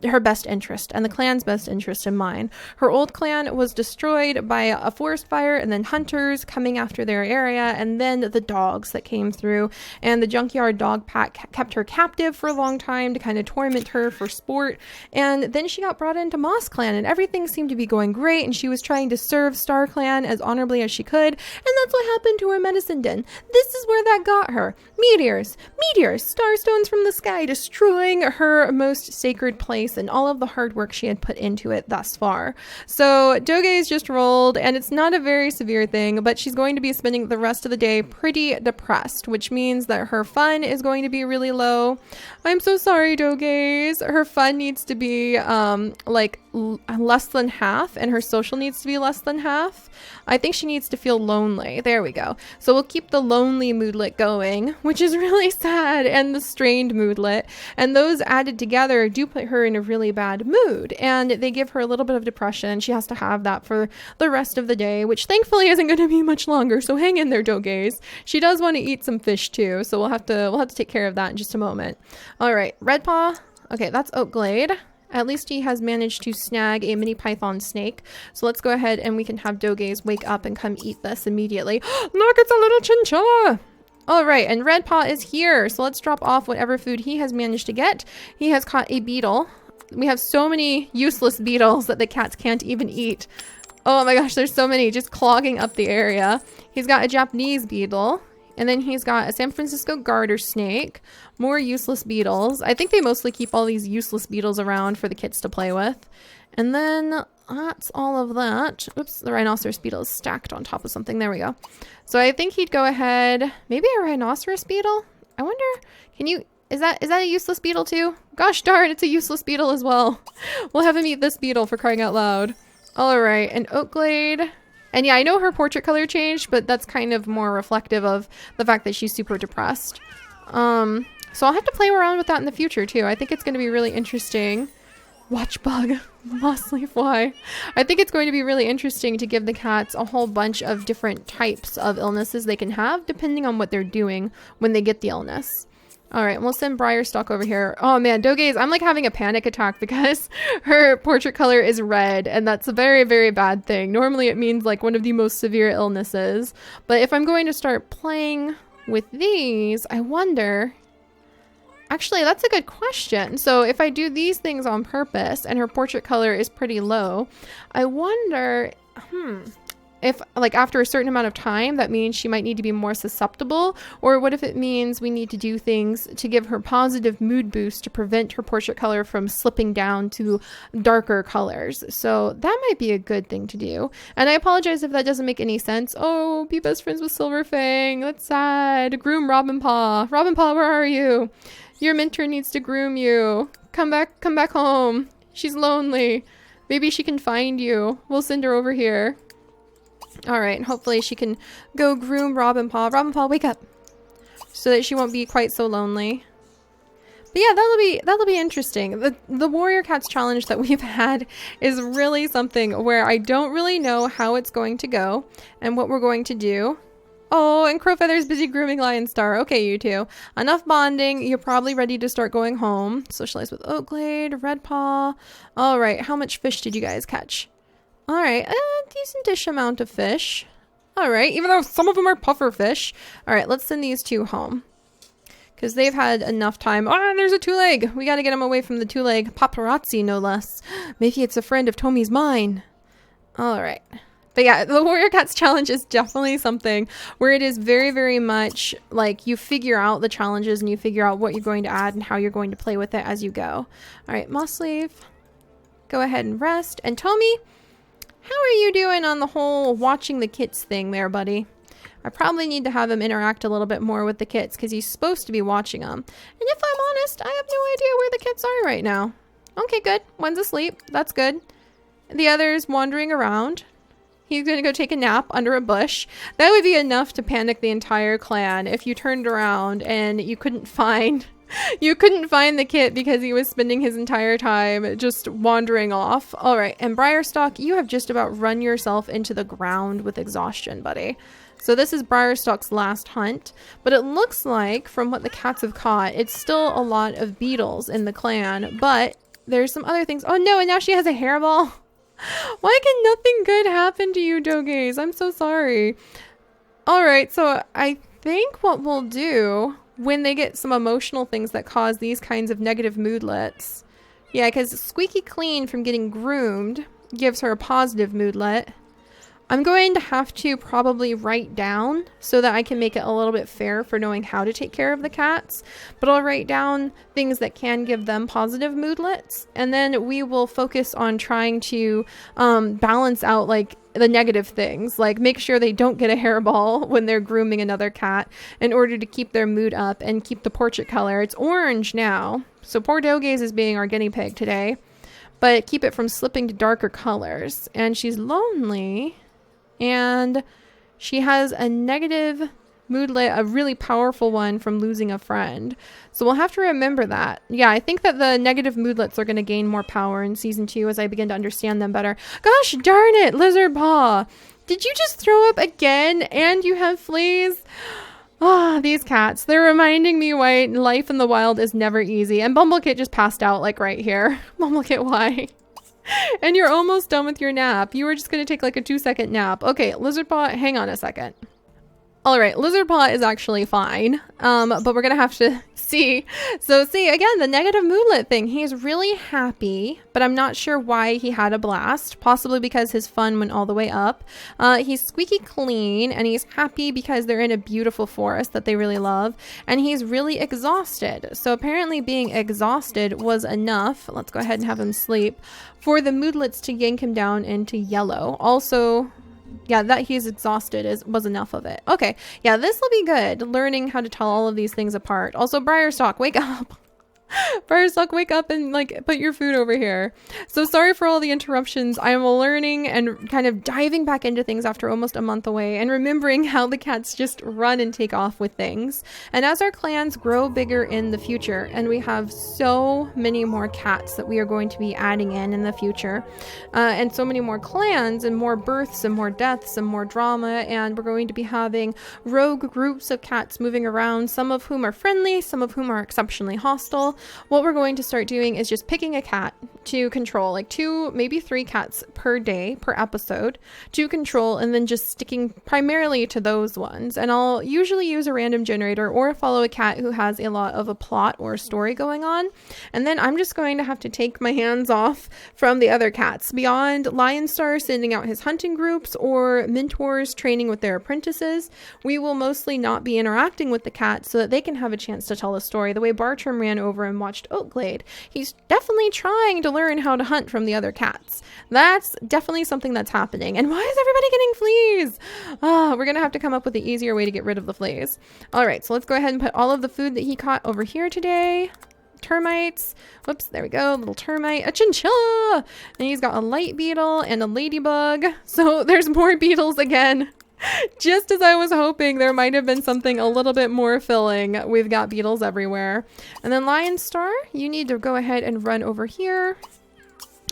her best interest and the clan's best interest in mind. Her old clan was destroyed by a forest fire and then hunters coming after their area and then the dogs that came through, and the junkyard dog pack kept her captive for a long time to kind of torment her for sport. And then she got brought into Moss Clan and everything seemed to be going great, and she was trying to serve Star Clan as honorably as she could, and that's what happened to her medicine den. This is where that got her. Meteors, starstones from the sky, destroying her most sacred place nice and all of the hard work she had put into it thus far. So Doge's just rolled, and it's not a very severe thing, but she's going to be spending the rest of the day pretty depressed, which means that her fun is going to be really low. I'm so sorry, Doge's. Her fun needs to be less than half, and her social needs to be less than half. I think she needs to feel lonely. There we go. So we'll keep the lonely moodlet going, which is really sad, and the strained moodlet, and those added together do put her in a really bad mood, and they give her a little bit of depression. She has to have that for the rest of the day, which thankfully isn't going to be much longer. So hang in there, Doge's. She does want to eat some fish too, so we'll have to take care of that in just a moment. All right, Red Paw. Okay, that's Oakglade. At least he has managed to snag a mini python snake. So let's go ahead and we can have Doge's wake up and come eat this immediately. Look, it's a little chinchilla. All right, and Red Paw is here. So let's drop off whatever food he has managed to get. He has caught a beetle. We have so many useless beetles that the cats can't even eat. Oh my gosh, there's so many just clogging up the area. He's got a Japanese beetle. And then he's got a San Francisco garter snake, more useless beetles. I think they mostly keep all these useless beetles around for the kids to play with. And then that's all of that. Oops, the rhinoceros beetle is stacked on top of something. There we go. So I think he'd go ahead, maybe a rhinoceros beetle? I wonder, is that a useless beetle too? Gosh darn, it's a useless beetle as well. We'll have him eat this beetle for crying out loud. All right, and Oakglade. And yeah, I know her portrait color changed, but that's kind of more reflective of the fact that she's super depressed. So I'll have to play around with that in the future too. I think it's going to be really interesting. Watchbug, Mossleaf, why? I think it's going to be really interesting to give the cats a whole bunch of different types of illnesses they can have depending on what they're doing when they get the illness. All right, we'll send Briarstock over here. Oh man, Doge's, I'm like having a panic attack because her portrait color is red, and that's a very, very bad thing. Normally it means like one of the most severe illnesses. But if I'm going to start playing with these, I wonder... Actually, that's a good question. So if I do these things on purpose and her portrait color is pretty low, I wonder... if like after a certain amount of time, that means she might need to be more susceptible, or what if it means we need to do things to give her positive mood boost to prevent her portrait color from slipping down to darker colors. So that might be a good thing to do. And I apologize if that doesn't make any sense. Oh, be best friends with Silverfang. That's sad. Groom Robinpaw. Robinpaw, where are you? Your mentor needs to groom you. Come back home. She's lonely. Maybe she can find you. We'll send her over here. All right, hopefully she can go groom Robinpaw. Robinpaw, wake up, so that she won't be quite so lonely. But yeah, that'll be interesting. The Warrior Cats challenge that we've had is really something where I don't really know how it's going to go and what we're going to do. Oh, and Crowfeather's busy grooming Lion Star. Okay, you two. Enough bonding. You're probably ready to start going home. Socialize with Oakglade, Red Paw. All right, how much fish did you guys catch? All right, a decent-ish amount of fish. All right, even though some of them are puffer fish. All right, let's send these two home, because they've had enough time. Ah, there's a two-leg. We got to get him away from the two-leg paparazzi, no less. Maybe it's a friend of Tommy's mine. All right. But yeah, the Warrior Cats challenge is definitely something where it is very, very much like you figure out the challenges and you figure out what you're going to add and how you're going to play with it as you go. All right, Mossleaf, go ahead and rest. And Tommy, how are you doing on the whole watching the kits thing there, buddy? I probably need to have him interact a little bit more with the kits because he's supposed to be watching them. And if I'm honest, I have no idea where the kits are right now. Okay, good. One's asleep. That's good. The other's wandering around. He's going to go take a nap under a bush. That would be enough to panic the entire clan if you turned around and you couldn't find the kit because he was spending his entire time just wandering off. All right, and Briarstock, you have just about run yourself into the ground with exhaustion, buddy. So this is Briarstock's last hunt, but it looks like from what the cats have caught, it's still a lot of beetles in the clan, but there's some other things. Oh no, and now she has a hairball. Why can nothing good happen to you, Doge's? I'm so sorry. All right, so I think what we'll do when they get some emotional things that cause these kinds of negative moodlets. Yeah, because squeaky clean from getting groomed gives her a positive moodlet. I'm going to have to probably write down so that I can make it a little bit fair for knowing how to take care of the cats. But I'll write down things that can give them positive moodlets. And then we will focus on trying to balance out like the negative things, like make sure they don't get a hairball when they're grooming another cat in order to keep their mood up and keep the portrait color. It's orange now. So poor Dogaze is being our guinea pig today. But keep it from slipping to darker colors. And she's lonely. And she has a negative moodlet, a really powerful one from losing a friend. So we'll have to remember that. Yeah, I think that the negative moodlets are going to gain more power in season 2 as I begin to understand them better. Gosh darn it, Lizard Paw. Did you just throw up again and you have fleas? Ah, these cats. They're reminding me why life in the wild is never easy. And Bumblecate just passed out like right here. Bumblecate, why? And you're almost done with your nap. You were just going to take like a 2-second nap. Okay, Lizardpaw, hang on a second. All right, Lizardpaw is actually fine, but we're going to have to see. So see, again, the negative moodlet thing. He's really happy, but I'm not sure why he had a blast. Possibly because his fun went all the way up. He's squeaky clean, and he's happy because they're in a beautiful forest that they really love. And he's really exhausted. So apparently being exhausted was enough. Let's go ahead and have him sleep. For the moodlets to yank him down into yellow. Also... yeah, that he's exhausted was enough of it. Okay, yeah, this will be good. Learning how to tell all of these things apart. Also, Briarstock, wake up. Briarstock, wake up and like put your food over here. So sorry for all the interruptions. I am learning and kind of diving back into things after almost a month away and remembering how the cats just run and take off with things. And as our clans grow bigger in the future, and we have so many more cats that we are going to be adding in the future, and so many more clans and more births and more deaths and more drama, and we're going to be having rogue groups of cats moving around, some of whom are friendly, some of whom are exceptionally hostile. What we're going to start doing is just picking a cat to control, like 2, maybe 3 cats per day, per episode to control, and then just sticking primarily to those ones. And I'll usually use a random generator or follow a cat who has a lot of a plot or a story going on. And then I'm just going to have to take my hands off from the other cats. Beyond Lionstar sending out his hunting groups or mentors training with their apprentices, we will mostly not be interacting with the cats so that they can have a chance to tell a story. The way Bartram ran over and watched Oakglade, he's definitely trying to learn how to hunt from the other cats. That's definitely something that's happening. And why is everybody getting fleas? We're gonna have to come up with an easier way to get rid of the fleas. All right, so let's go ahead and put all of the food that he caught over here today. Termites. Whoops, there we go. Little termite. A chinchilla. And he's got a light beetle and a ladybug. So there's more beetles again. Just as I was hoping there might have been something a little bit more filling. We've got beetles everywhere. And then Lionstar, you need to go ahead and run over here.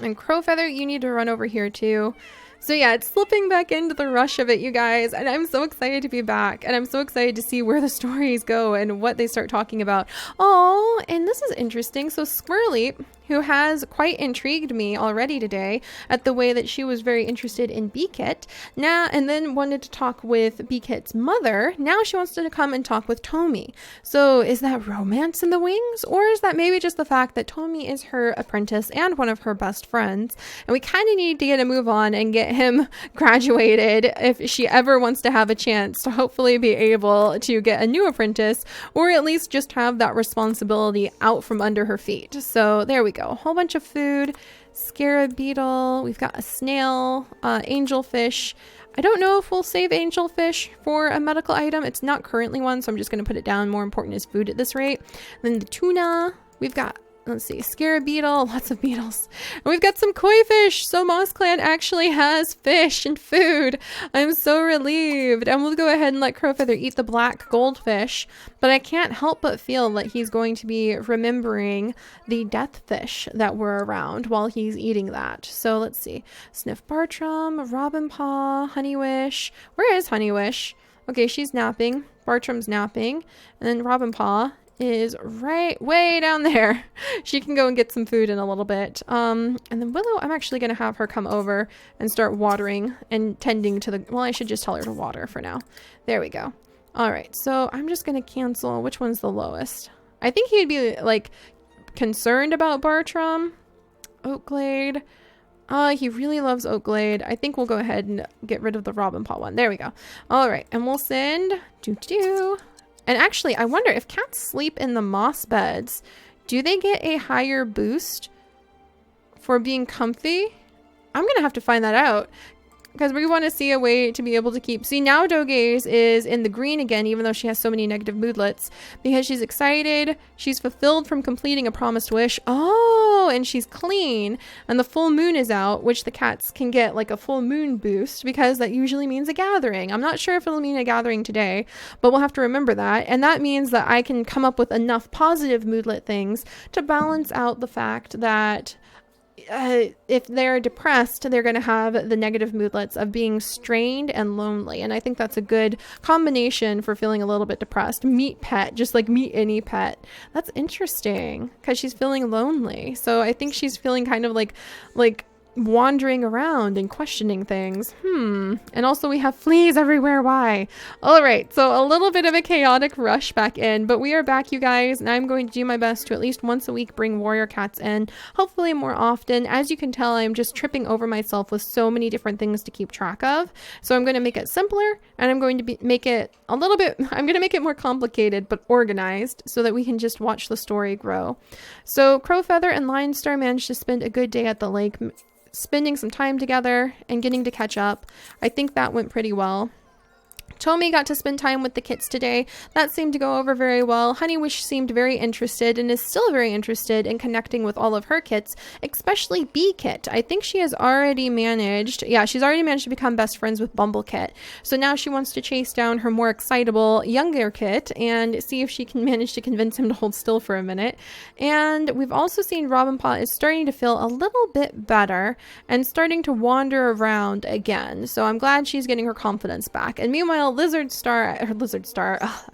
And Crowfeather, you need to run over here too. So yeah, it's slipping back into the rush of it, you guys, and I'm so excited to be back, and I'm so excited to see where the stories go and what they start talking about. Oh, and this is interesting. So Squirrely, who has quite intrigued me already today at the way that she was very interested in Beakit, now and then wanted to talk with Beakit's mother. Now she wants to come and talk with Tommy. So is that romance in the wings, or is that maybe just the fact that Tommy is her apprentice and one of her best friends, and we kind of need to get a move on and get him graduated if she ever wants to have a chance to hopefully be able to get a new apprentice, or at least just have that responsibility out from under her feet. So there we go. A whole bunch of food. Scarab beetle. We've got a snail, angelfish. I don't know if we'll save angelfish for a medical item. It's not currently one, so I'm just going to put it down. More important is food at this rate. And then the tuna. We've got, let's see, scarab beetle, lots of beetles. And we've got some koi fish. So Moss Clan actually has fish and food. I'm so relieved. And we'll go ahead and let Crowfeather eat the black goldfish. But I can't help but feel that he's going to be remembering the death fish that were around while he's eating that. So let's see. Sniff Bartram, Robin Paw, Honeywish. Where is Honeywish? Okay, she's napping. Bartram's napping. And then Robin Paw is right way down there. She can go and get some food in a little bit. And then Willow, I'm actually going to have her come over and start watering and tending to the, well, I should just tell her to water for now. There we go. All right, so I'm just going to cancel. Which one's the lowest? I think he'd be like concerned about Bartram. Oakglade. He really loves Oak Glade. I think we'll go ahead and get rid of the Robin Paw one. There we go. All right, and we'll send And actually, I wonder if cats sleep in the moss beds, do they get a higher boost for being comfy? I'm gonna have to find that out, because we want to see a way to be able to keep... See, now Dogaze is in the green again, even though she has so many negative moodlets, because she's excited, she's fulfilled from completing a promised wish. Oh, and she's clean, and the full moon is out, which the cats can get like a full moon boost, because that usually means a gathering. I'm not sure if it'll mean a gathering today, but we'll have to remember that. And that means that I can come up with enough positive moodlet things to balance out the fact that if they're depressed, they're going to have the negative moodlets of being strained and lonely. And I think that's a good combination for feeling a little bit depressed. Meet pet, just like meet any pet. That's interesting, because she's feeling lonely. So I think she's feeling kind of like wandering around and questioning things. And also we have fleas everywhere. Why? All right, so a little bit of a chaotic rush back in, but we are back, you guys, and I'm going to do my best to at least once a week bring warrior cats in, hopefully more often. As you can tell, I'm just tripping over myself with so many different things to keep track of. So I'm going to make it simpler, and I'm going to make it a little bit, I'm going to make it more complicated but organized, so that we can just watch the story grow. So Crowfeather and Lionstar managed to spend a good day at the lake, spending some time together and getting to catch up. I think that went pretty well. Tommy got to spend time with the kits today. That seemed to go over very well. Honeywish seemed very interested and is still very interested in connecting with all of her kits, especially Bee Kit. I think she has already managed, she's already managed to become best friends with Bumble Kit. So now she wants to chase down her more excitable, younger kit and see if she can manage to convince him to hold still for a minute. And we've also seen Robin Paw is starting to feel a little bit better and starting to wander around again. So I'm glad she's getting her confidence back. And meanwhile, Lizard Star,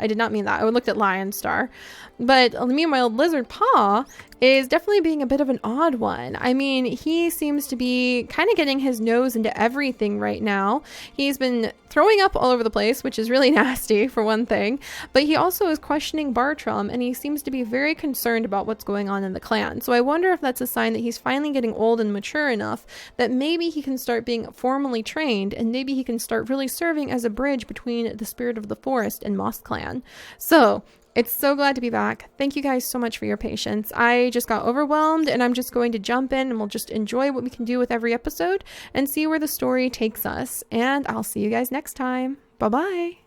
I did not mean that. I looked at Lion Star. But meanwhile, Lizard Paw is definitely being a bit of an odd one. I mean, he seems to be kind of getting his nose into everything right now. He's been throwing up all over the place, which is really nasty for one thing. But he also is questioning Bartram, and he seems to be very concerned about what's going on in the clan. So I wonder if that's a sign that he's finally getting old and mature enough that maybe he can start being formally trained, and maybe he can start really serving as a bridge between the Spirit of the Forest and Moss Clan. So it's so glad to be back. Thank you guys so much for your patience. I just got overwhelmed, and I'm just going to jump in and we'll just enjoy what we can do with every episode and see where the story takes us. And I'll see you guys next time. Bye-bye.